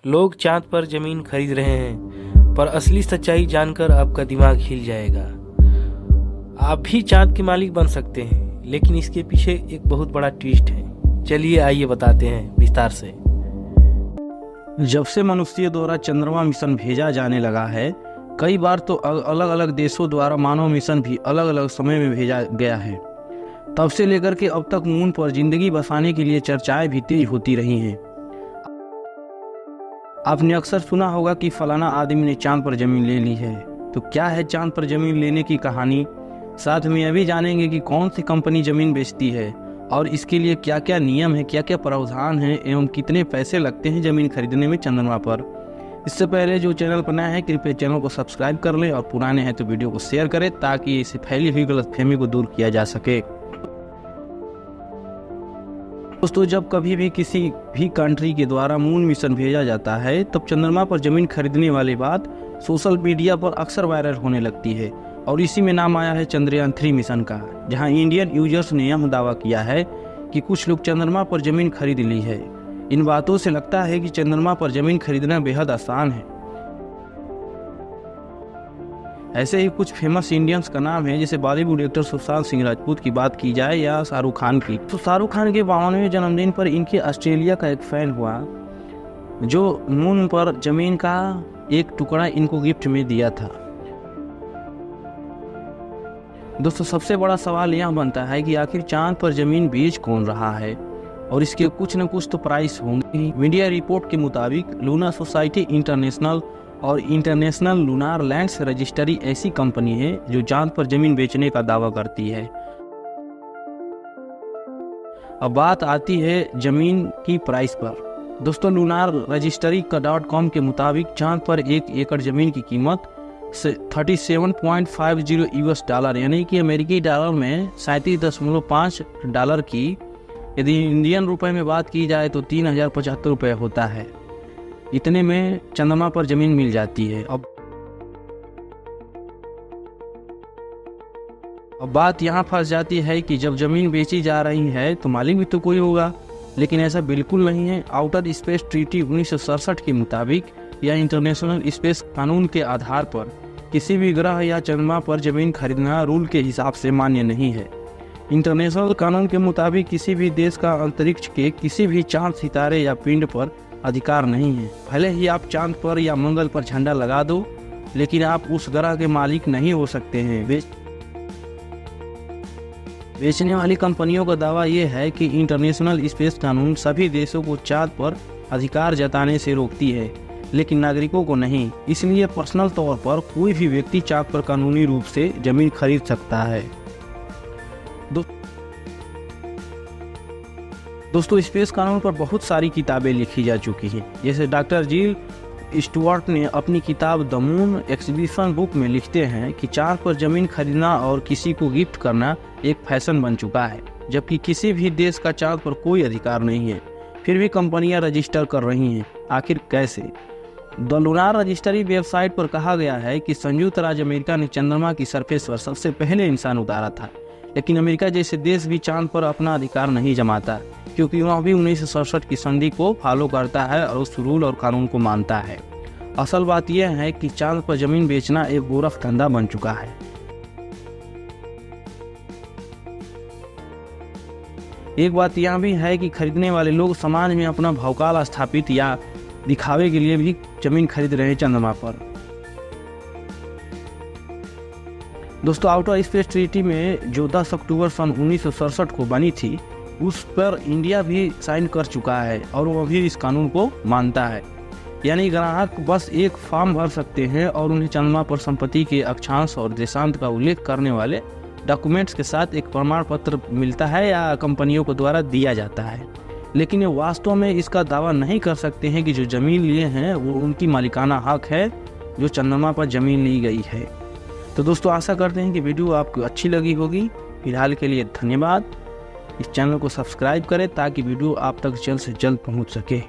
लोग चांद पर जमीन खरीद रहे हैं, पर असली सच्चाई जानकर आपका दिमाग हिल जाएगा। आप भी चांद के मालिक बन सकते हैं, लेकिन इसके पीछे एक बहुत बड़ा ट्विस्ट है। चलिए आइए बताते हैं विस्तार से। जब से मनुष्य द्वारा चंद्रमा मिशन भेजा जाने लगा है, कई बार तो अलग अलग देशों द्वारा मानव मिशन भी अलग अलग समय में भेजा गया है। तब से लेकर के अब तक मून पर जिंदगी बसाने के लिए चर्चाएं भी तेज होती रही हैं। आपने अक्सर सुना होगा कि फलाना आदमी ने चांद पर जमीन ले ली है। तो क्या है चांद पर जमीन लेने की कहानी? साथ में यह भी जानेंगे कि कौन सी कंपनी जमीन बेचती है और इसके लिए क्या क्या नियम है, क्या क्या प्रावधान है एवं कितने पैसे लगते हैं जमीन खरीदने में चंद्रमा पर। इससे पहले जो चैनल पर नया है कृपया चैनल को सब्सक्राइब कर लें और पुराने हैं तो वीडियो को शेयर करें ताकि इसे फैली हुई गलतफहमी को दूर किया जा सके। दोस्तों, जब कभी भी किसी भी कंट्री के द्वारा मून मिशन भेजा जाता है तब चंद्रमा पर जमीन खरीदने वाली बात सोशल मीडिया पर अक्सर वायरल होने लगती है और इसी में नाम आया है चंद्रयान 3 मिशन का, जहां इंडियन यूजर्स ने यह दावा किया है कि कुछ लोग चंद्रमा पर जमीन खरीद ली है। इन बातों से लगता है कि चंद्रमा पर जमीन खरीदना बेहद आसान है। ऐसे ही कुछ फेमस इंडियंस का नाम है, जैसे बॉलीवुड एक्टर सुशांत सिंह राजपूत की बात की जाए या शाहरुख खान की। तो शाहरुख खान के 52वें जन्मदिन पर इनके ऑस्ट्रेलिया का एक फैन हुआ जो मून पर जमीन का एक टुकड़ा इनको गिफ्ट में दिया था। दोस्तों, सबसे बड़ा सवाल यह बनता है कि आखिर चांद पर जमीन बेच कौन रहा है और इसके कुछ न कुछ तो प्राइस होंगे। मीडिया रिपोर्ट के मुताबिक लूना सोसाइटी इंटरनेशनल और इंटरनेशनल लूनार लैंड्स रजिस्ट्री ऐसी कंपनी है जो चांद पर जमीन बेचने का दावा करती है। अब बात आती है जमीन की प्राइस पर। दोस्तों, लूनार रजिस्ट्री का .com के मुताबिक चांद पर 1 एकड़ जमीन की कीमत 37.50 US डॉलर यानी कि अमेरिकी डॉलर में 37.5 डॉलर की यदि इंडियन रुपए में बात की जाए तो 3075 रुपये होता है। इतने में चंद्रमा पर जमीन मिल जाती है। अब बात यहाँ फंस जाती है कि जब जमीन बेची जा रही है तो मालिक भी तो कोई होगा, लेकिन ऐसा बिल्कुल नहीं है। आउटर स्पेस ट्रीटी 1967 के मुताबिक या इंटरनेशनल स्पेस कानून के आधार पर किसी भी ग्रह या चंद्रमा पर जमीन खरीदना रूल के हिसाब से मान्य नहीं है। इंटरनेशनल कानून के मुताबिक किसी भी देश का अंतरिक्ष के किसी भी चांद, सितारे या पिंड पर अधिकार नहीं है। भले ही आप चांद पर या मंगल पर झंडा लगा दो, लेकिन आप उस ग्रह के मालिक नहीं हो सकते हैं। बेचने वाली कंपनियों का दावा यह है कि इंटरनेशनल स्पेस कानून सभी देशों को चांद पर अधिकार जताने से रोकती है, लेकिन नागरिकों को नहीं। इसलिए पर्सनल तौर पर कोई भी व्यक्ति चांद पर कानूनी रूप से जमीन खरीद सकता है। दोस्तों, स्पेस कानून पर बहुत सारी किताबें लिखी जा चुकी हैं। जैसे डॉक्टर जिल स्टुअर्ट ने अपनी किताब द मून एक्सहिबिशन बुक में लिखते हैं कि चांद पर जमीन खरीदना और किसी को गिफ्ट करना एक फैशन बन चुका है, जबकि किसी भी देश का चांद पर कोई अधिकार नहीं है, फिर भी कंपनियां रजिस्टर कर रही हैं। आखिर कैसे? द लूनार रजिस्ट्री वेबसाइट पर कहा गया है कि संयुक्त राज्य अमेरिका ने चंद्रमा की सरफेस पर सबसे पहले इंसान उतारा था, लेकिन अमेरिका जैसे देश भी चांद पर अपना अधिकार नहीं जमाता, क्योंकि वह भी 1967 की संधि को फॉलो करता है और उस रूल और कानून को मानता है। असल बात यह है कि चांद पर जमीन बेचना एक गोरख धंधा बन चुका है। एक बात यह भी है कि खरीदने वाले लोग समाज में अपना भौकाल स्थापित या दिखावे के लिए भी जमीन खरीद रहे हैं चंद्रमा पर। दोस्तों, आउटर स्पेस ट्रीटी में जो 10 अक्टूबर सन 1967 को बनी थी, उस पर इंडिया भी साइन कर चुका है और वह भी इस कानून को मानता है। यानी ग्राहक बस एक फॉर्म भर सकते हैं और उन्हें चंद्रमा पर संपत्ति के अक्षांश और देशांत का उल्लेख करने वाले डॉक्यूमेंट्स के साथ एक प्रमाण पत्र मिलता है या कंपनियों के द्वारा दिया जाता है। लेकिन ये वास्तव में इसका दावा नहीं कर सकते हैं कि जो जमीन लिए हैं वो उनकी मालिकाना हक है जो चंद्रमा पर जमीन ली गई है। तो दोस्तों, आशा करते हैं कि वीडियो आपको अच्छी लगी होगी। फिलहाल के लिए धन्यवाद। इस चैनल को सब्सक्राइब करें ताकि वीडियो आप तक जल्द से जल्द पहुंच सके।